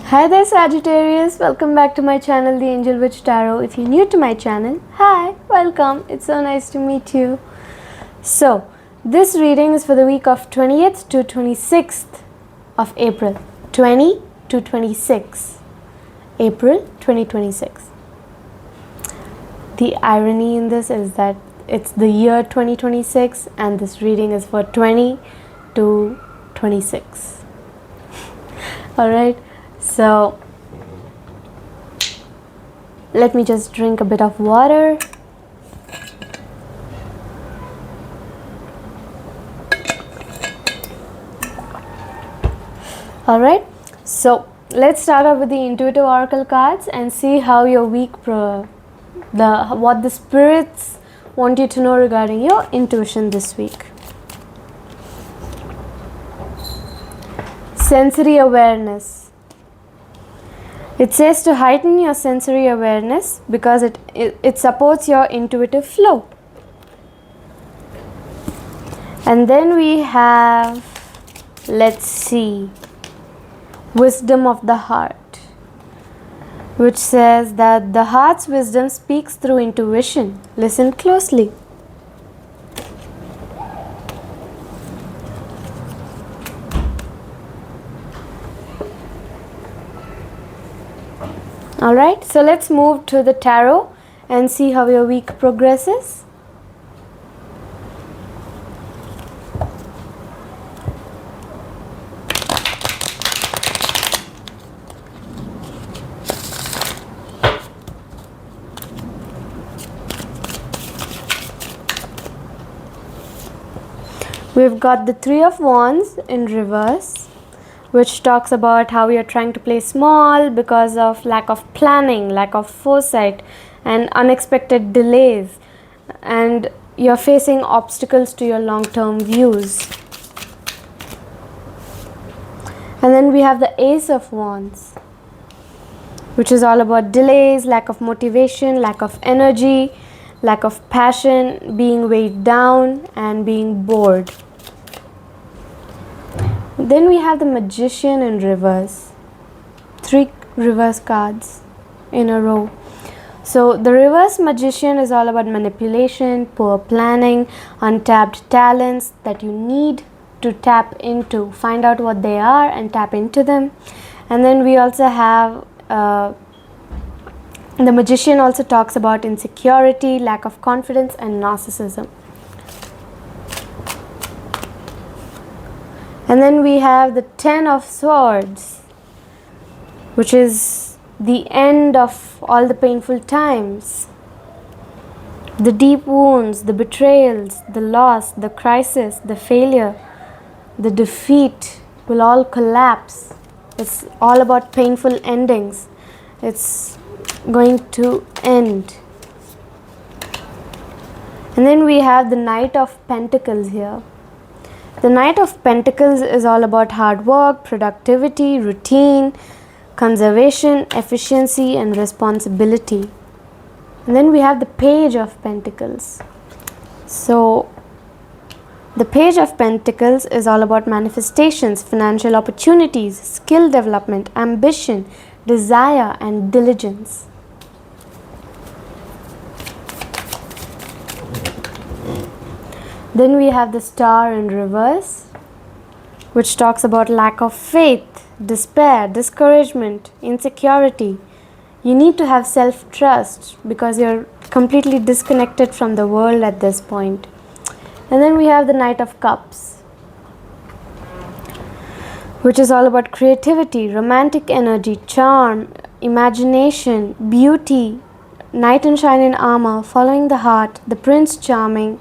Hi there Sagittarius, welcome back to my channel The Angel Witch Tarot. If you're new to my channel, hi, welcome, it's so nice to meet you. So, this reading is for the week of 20th to 26th of April, 20 to 26, April 2026. The irony in this is that it's the year 2026 and this reading is for 20 to 26. Alright. So, let me just drink a bit of water. Alright, so let's start off with the intuitive oracle cards and see how your week, what the spirits want you to know regarding your intuition this week. Sensory awareness. It says to heighten your sensory awareness because it supports your intuitive flow. And then we have, let's see, wisdom of the heart, which says that the heart's wisdom speaks through intuition. Listen closely. Alright, so let's move to the tarot and see how your week progresses. We've got the Three of Wands in reverse, which talks about how you're trying to play small because of lack of planning, lack of foresight, and unexpected delays, and you're facing obstacles to your long-term views. And then we have the Ace of Wands, which is all about delays, lack of motivation, lack of energy, lack of passion, being weighed down, and being bored. Then we have the Magician in reverse. 3 reverse cards in a row. So the reverse Magician is all about manipulation, poor planning, untapped talents that you need to tap into. Find out what they are and tap into them. And then we also have the Magician also talks about insecurity, lack of confidence, and narcissism. And then we have the Ten of Swords, which is the end of all the painful times. The deep wounds, the betrayals, the loss, the crisis, the failure, the defeat will all collapse. It's all about painful endings. It's going to end. And then we have the Knight of Pentacles here. The Knight of Pentacles is all about hard work, productivity, routine, conservation, efficiency, and responsibility. And then we have the Page of Pentacles. So, the Page of Pentacles is all about manifestations, financial opportunities, skill development, ambition, desire, and diligence. Then we have the Star in reverse, which talks about lack of faith, despair, discouragement, insecurity. You need to have self-trust because you're completely disconnected from the world at this point. And then we have the Knight of Cups, which is all about creativity, romantic energy, charm, imagination, beauty, knight in shining armor, following the heart, the Prince Charming,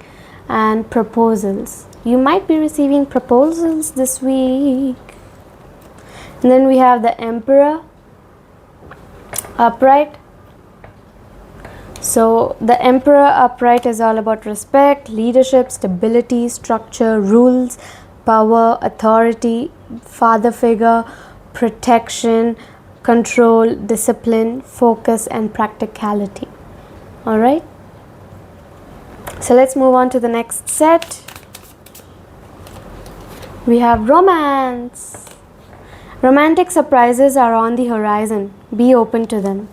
and proposals. You might be receiving proposals this week. And then we have the Emperor upright. So the Emperor upright is all about respect, leadership, stability, structure, rules, power, authority, father figure, protection, control, discipline, focus, and practicality. All right. So let's move on to the next set. We have romance. Romantic surprises are on the horizon. Be open to them.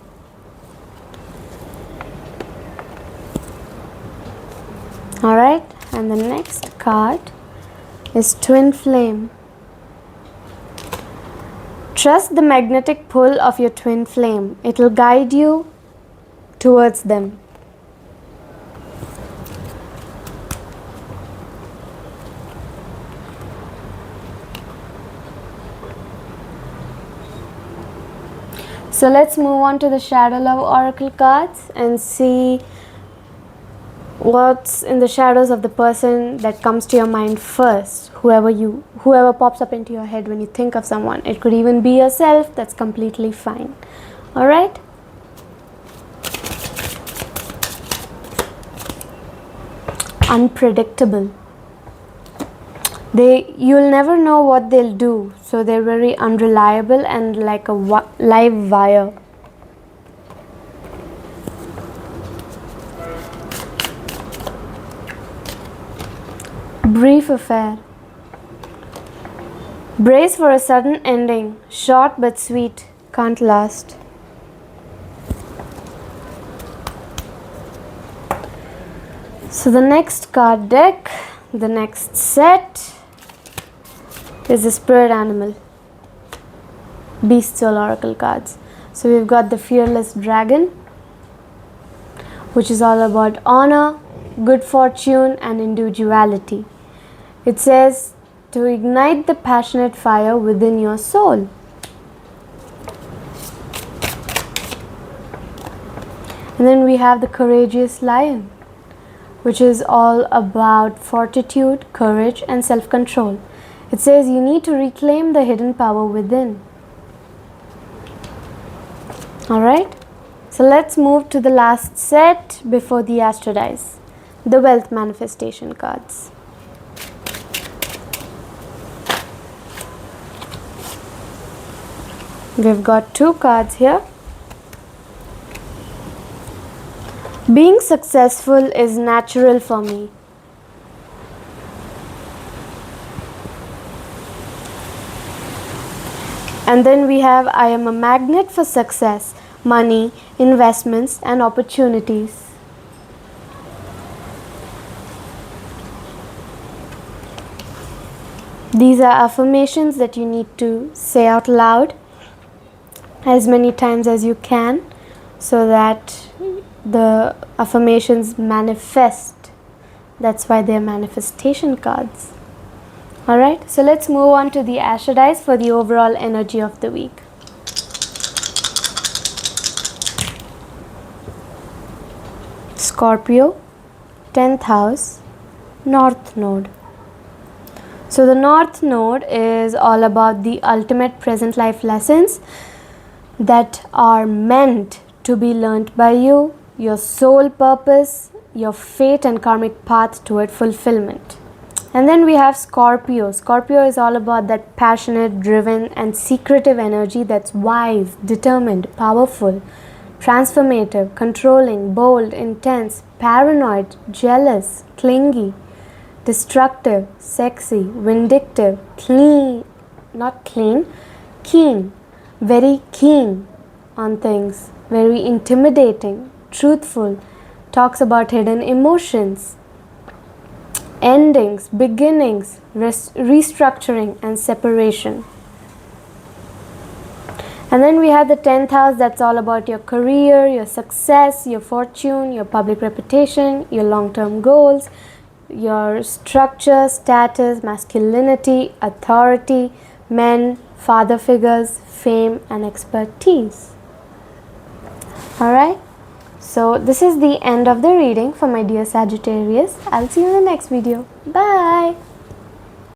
Alright, and the next card is Twin Flame. Trust the magnetic pull of your twin flame. It will guide you towards them. So let's move on to the Shadow Love Oracle cards and see what's in the shadows of the person that comes to your mind first. Whoever pops up into your head when you think of someone. It could even be yourself. That's completely fine. All right. Unpredictable. You'll never know what they'll do, so they're very unreliable and like a live wire. Brief affair. Brace for a sudden ending, short but sweet, can't last. So the next card deck, the next set is the Spirit Animal, Beast Soul Oracle cards. So we've got the Fearless Dragon, which is all about honor, good fortune and individuality. It says to ignite the passionate fire within your soul. And then we have the Courageous Lion, which is all about fortitude, courage and self-control. It says you need to reclaim the hidden power within. Alright, so let's move to the last set before the Astro Dice, the Wealth Manifestation cards. We've got two cards here. Being successful is natural for me. And then we have I am a magnet for success, money, investments and opportunities. These are affirmations that you need to say out loud as many times as you can so that the affirmations manifest. That's why they're manifestation cards. Alright, so let's move on to the Astro Dice for the overall energy of the week. Scorpio, 10th house, North Node. So the North Node is all about the ultimate present life lessons that are meant to be learnt by you, your soul purpose, your fate and karmic path toward fulfillment. And then we have Scorpio. Scorpio is all about that passionate, driven and secretive energy that's wise, determined, powerful, transformative, controlling, bold, intense, paranoid, jealous, clingy, destructive, sexy, vindictive, keen, very keen on things, very intimidating, truthful, talks about hidden emotions, endings, beginnings, restructuring and separation. And then we have the 10th house that's all about your career, your success, your fortune, your public reputation, your long-term goals, your structure, status, masculinity, authority, men, father figures, fame and expertise. Alright, so this is the end of the reading for my dear Sagittarius. I'll see you in the next video. Bye!